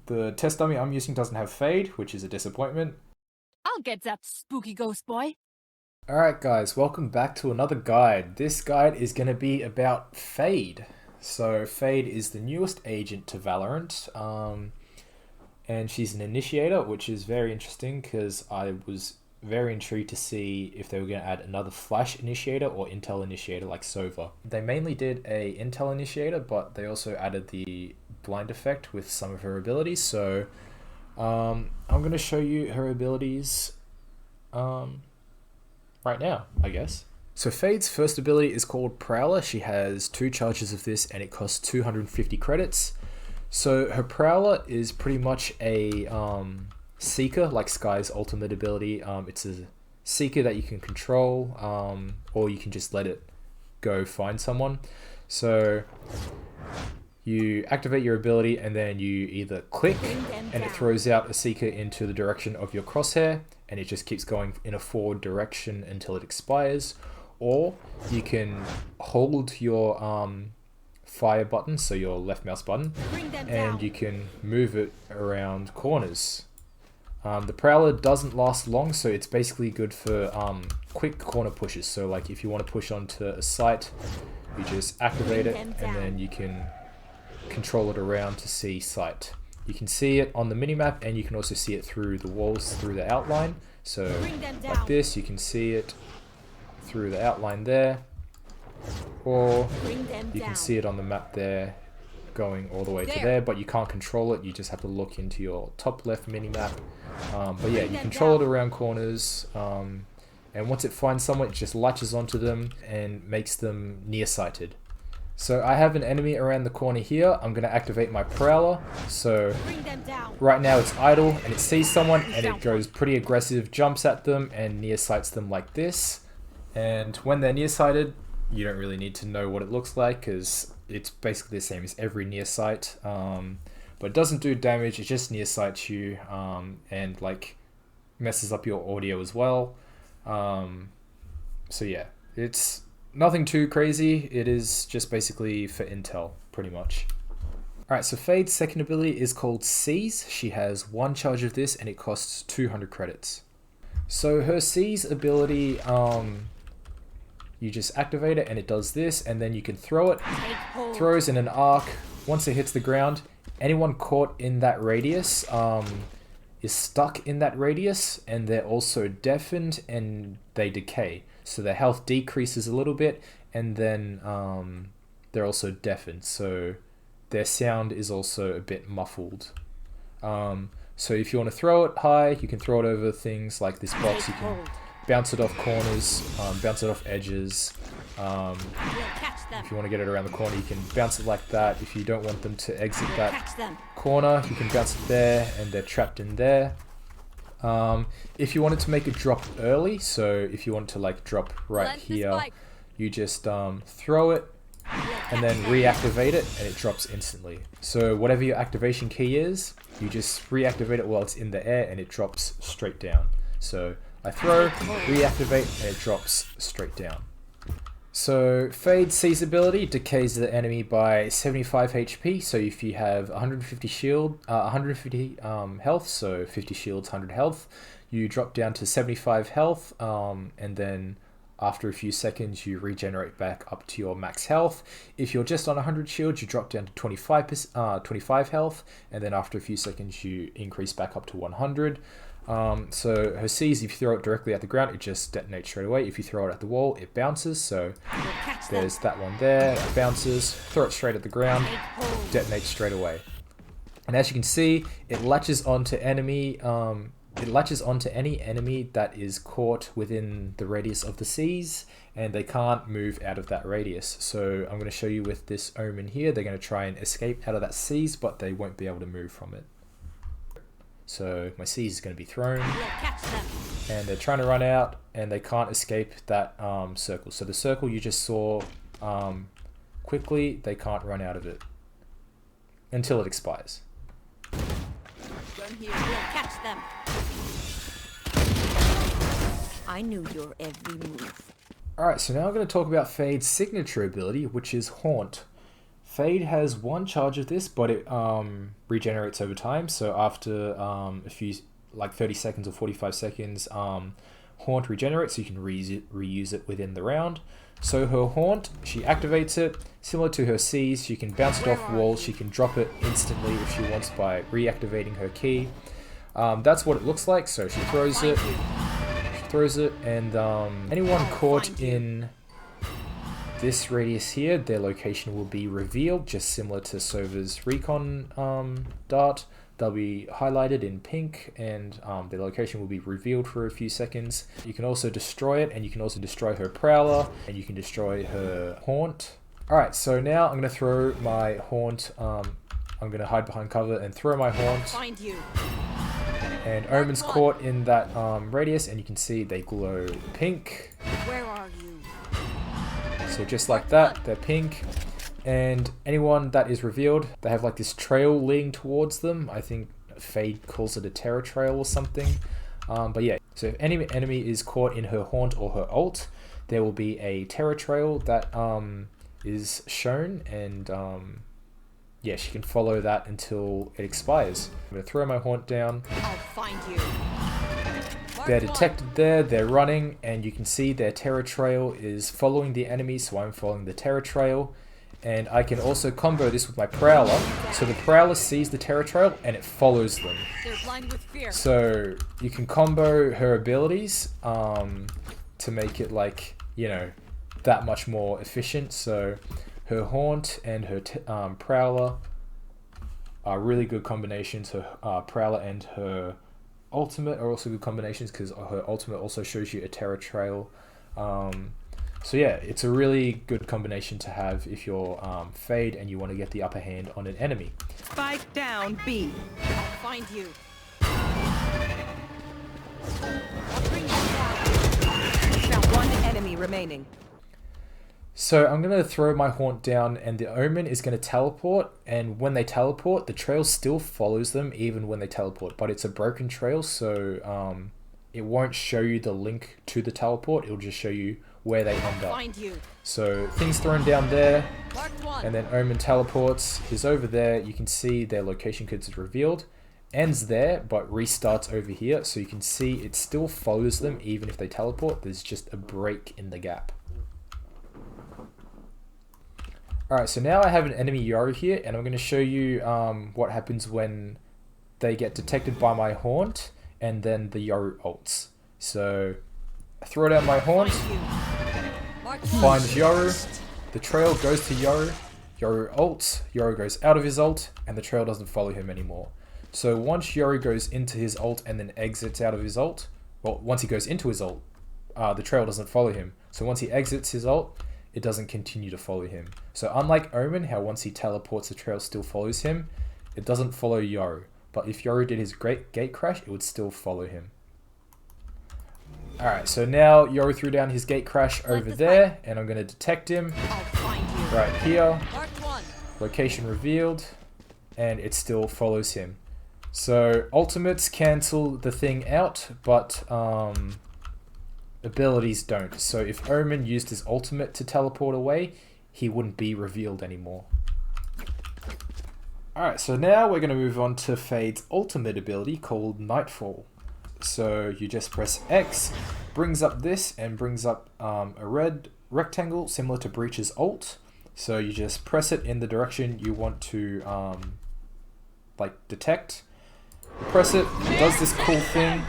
The test dummy I'm using doesn't have Fade, which is a disappointment. I'll get that spooky ghost boy. Alright guys, welcome back to another guide. This guide is going to be about Fade. So Fade is the newest agent to Valorant, and she's an initiator, which is very interesting because I was very intrigued to see if they were going to add another Flash initiator or Intel initiator like Sova. They mainly did a Intel initiator, but they also added the blind effect with some of her abilities. So I'm going to show you her abilities right now, I guess. So Fade's first ability is called Prowler. She has 2 charges of this and it costs 250 credits. So her Prowler is pretty much a Seeker, like Skye's ultimate ability. It's a Seeker that you can control, or you can just let it go find someone. So you activate your ability and then you either click and it throws out a Seeker into the direction of your crosshair and it just keeps going in a forward direction until it expires, or you can hold your fire button, so your left mouse button, and you can move it around corners. The Prowler doesn't last long, so it's basically good for quick corner pushes. So like if you want to push onto a site, you just activate it and then you can control it around to see site. You can see it on the minimap and you can also see it through the walls, through the outline. So like this, you can see it through the outline there, or you can see it on the map there going all the way to there, but you can't control it. You just have to look into your top left minimap. But yeah, you control it around corners, and once it finds someone, it just latches onto them and makes them nearsighted. So I have an enemy around the corner here. I'm going to activate my Prowler. So right now it's idle and it sees someone and it goes pretty aggressive, jumps at them and nearsights them like this. And when they're nearsighted, you don't really need to know what it looks like because it's basically the same as every nearsight. But it doesn't do damage, it just nearsights you, and like messes up your audio as well. So yeah, it's nothing too crazy. It is just basically for intel, pretty much. Alright, so Fade's second ability is called Seize. She has 1 charge of this and it costs 200 credits. So her Seize ability, you just activate it and it does this, and then you can throw it. Throws in an arc. Once it hits the ground, anyone caught in that radius is stuck in that radius, and they're also deafened and they decay. So their health decreases a little bit, and then they're also deafened. So their sound is also a bit muffled. So if you want to throw it high, you can throw it over things like this box. You can bounce it off corners, bounce it off edges. If you want to get it around the corner, you can bounce it like that. If you don't want them to exit that corner, you can bounce it there and they're trapped in there. If you wanted to make it drop early, so if you want to like drop right here, you just throw it and then reactivate it and it drops instantly. So whatever your activation key is, you just reactivate it while it's in the air and it drops straight down. So I throw, reactivate, and it drops straight down. So Fade's Seize ability decays the enemy by 75 HP. So if you have 150 shield, 150 health, so 50 shields, 100 health, you drop down to 75 health, and then after a few seconds you regenerate back up to your max health. If you're just on 100 shields, you drop down to 25 health, and then after a few seconds you increase back up to 100. So her Seize, if you throw it directly at the ground, it just detonates straight away. If you throw it at the wall, it bounces. So there's that one there, it bounces, throw it straight at the ground, detonates straight away. And as you can see, it latches onto enemy. It latches onto any enemy that is caught within the radius of the Seize, and they can't move out of that radius. So I'm going to show you with this Omen here, they're going to try and escape out of that Seize, but they won't be able to move from it. So my Seize is going to be thrown, and they're trying to run out, and they can't escape that circle. So the circle you just saw quickly, they can't run out of it until it expires. Catch them. I knew your every move. Alright, so now I'm going to talk about Fade's signature ability, which is Haunt. Fade has one charge of this, but it regenerates over time. So after a few, like 30 seconds or 45 seconds, Haunt regenerates, so you can reuse it within the round. So her Haunt, she activates it, similar to her C's. She can bounce it off walls, she can drop it instantly if she wants by reactivating her key. That's what it looks like. So she throws it, and anyone caught in this radius here, their location will be revealed, just similar to Sova's recon dart. They'll be highlighted in pink, and their location will be revealed for a few seconds. You can also destroy it, and you can also destroy her Prowler, and you can destroy her Haunt. Alright, so now I'm going to throw my Haunt. I'm going to hide behind cover and throw my Haunt. Find you. And Omen's caught in that radius, and you can see they glow pink. Where are you? So just like that, they're pink. And anyone that is revealed, they have like this trail leading towards them. I think Fade calls it a terror trail or something. But yeah, so if any enemy is caught in her Haunt or her ult, there will be a terror trail that is shown, and yeah, she can follow that until it expires. I'm going to throw my Haunt down. I'll find you. They're detected there, they're running, and you can see their terror trail is following the enemy, so I'm following the terror trail. And I can also combo this with my Prowler. So the Prowler sees the terror trail and it follows them. They're blind with fear. So you can combo her abilities to make it, like, you know, that much more efficient. So her Haunt and her Prowler are really good combinations. Her Prowler and her Ultimate are also good combinations, because her Ultimate also shows you a terror trail. So yeah, it's a really good combination to have if you're Fade and you want to get the upper hand on an enemy. Spike down B. I'll find you. I'll bring you down. Found one enemy remaining. So I'm going to throw my Haunt down, and the Omen is going to teleport, and when they teleport, the trail still follows them even when they teleport, but it's a broken trail, so it won't show you the link to the teleport, it'll just show you where they end up. Find you. So things thrown down there, Mark one. and then Omen teleports, is over there. You can see their location codes is revealed, ends there, but restarts over here. So you can see it still follows them even if they teleport. There's just a break in the gap. Alright, so now I have an enemy Yoru here, and I'm going to show you what happens when they get detected by my Haunt, and then the Yoru ults. So I throw down my Haunt, find Yoru, the trail goes to Yoru, Yoru ults, Yoru goes out of his ult, and the trail doesn't follow him anymore. So once Yoru goes into his ult and then exits out of his ult, well, once he goes into his ult, the trail doesn't follow him. So once he exits his ult, it doesn't continue to follow him. So unlike Omen, how once he teleports, the trail still follows him, it doesn't follow Yoru. But if Yoru did his great gate crash, it would still follow him. Alright, so now Yoru threw down his gate crash over there, and I'm going to detect him I'll find you. right here. Mark one. Location revealed, and it still follows him. So ultimates cancel the thing out, but abilities don't. So if Omen used his ultimate to teleport away, he wouldn't be revealed anymore. Alright, so now we're going to move on to Fade's ultimate ability called Nightfall. So you just press X, brings up this, and brings up a red rectangle similar to Breach's ult. So you just press it in the direction you want to like detect. You press it, it does this cool thing,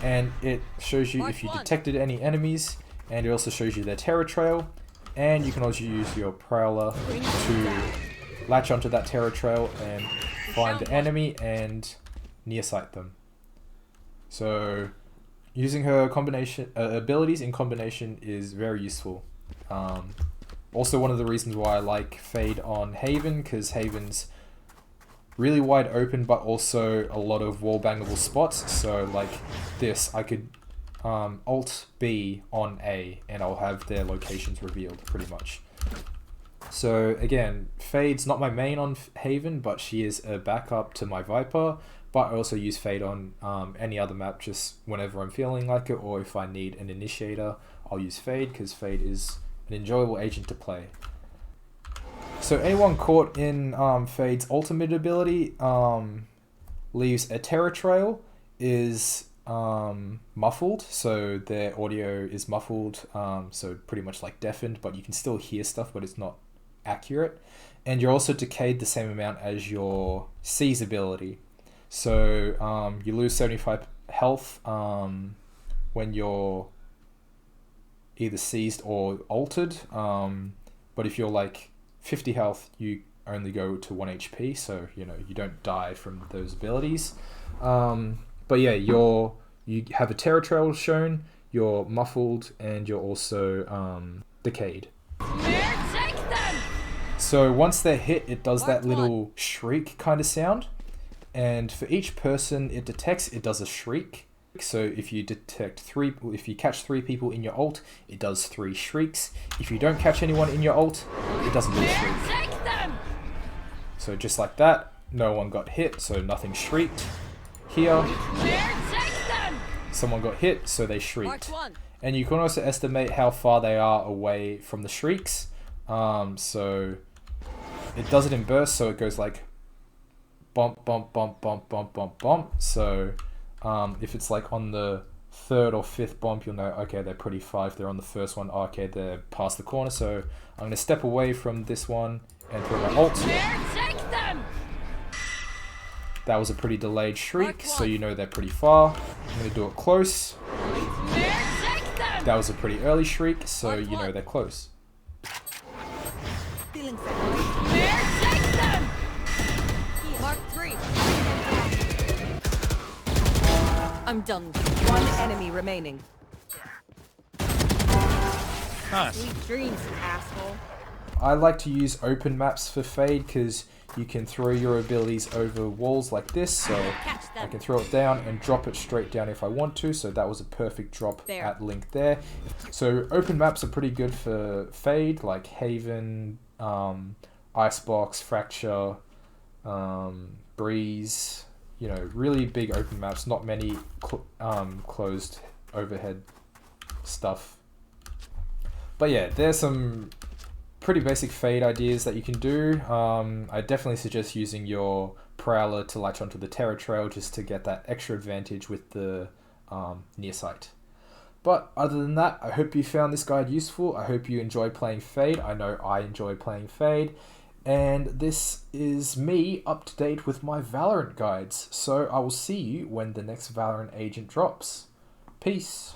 and it shows you if you detected any enemies, and it also shows you their terror trail, and you can also use your Prowler to latch onto that terror trail and find the enemy and near sight them. So using her combination abilities in combination is very useful. Also one of the reasons why I like Fade on Haven, because Haven's really wide open but also a lot of wall bangable spots. So like this, I could Alt B on A and I'll have their locations revealed pretty much. So again, Fade's not my main on Haven, but she is a backup to my Viper. But I also use Fade on any other map just whenever I'm feeling like it, or if I need an initiator, I'll use Fade because Fade is an enjoyable agent to play. So anyone caught in Fade's ultimate ability leaves a terror trail, is muffled, so their audio is muffled, so pretty much like deafened, but you can still hear stuff, but it's not accurate. And you're also decayed the same amount as your Seize ability. So you lose 75 health when you're either seized or altered, but if you're like 50 health, you only go to 1 HP, so you know you don't die from those abilities. But yeah, you have a terror trail shown, you're muffled, and you're also decayed. So once they're hit, it does that little shriek kind of sound, and for each person it detects, it does a shriek. So if you catch 3 people in your ult, it does 3 shrieks. If you don't catch anyone in your ult, it doesn't do a shriek. So just like that, no one got hit, so nothing shrieked. Here, someone got hit, so they shrieked. And you can also estimate how far they are away from the shrieks. So it does it in bursts, so it goes like bump, bump, bump, bump, bump, bump, bump. So if it's like on the 3rd or 5th bump, you'll know, okay, they're pretty far. If they're on the first one, okay, they're past the corner. So I'm going to step away from this one and throw my ult. That was a pretty delayed shriek, so you know they're pretty far. I'm going to do it close. That was a pretty early shriek, so you know they're close. Mark 3. I'm done. 1 enemy remaining. Nice. Sweet dreams, asshole. I like to use open maps for Fade because you can throw your abilities over walls like this, so I can throw it down and drop it straight down if I want to, so that was a perfect drop at Link there. So open maps are pretty good for Fade, like Haven, Icebox, Fracture, Breeze, you know, really big open maps, not many closed overhead stuff. But yeah, there's some pretty basic Fade ideas that you can do. I definitely suggest using your Prowler to latch onto the terror trail just to get that extra advantage with the near sight. But other than that, I hope you found this guide useful. I hope you enjoy playing Fade. I know I enjoy playing Fade. And this is me up to date with my Valorant guides. So I will see you when the next Valorant agent drops. Peace.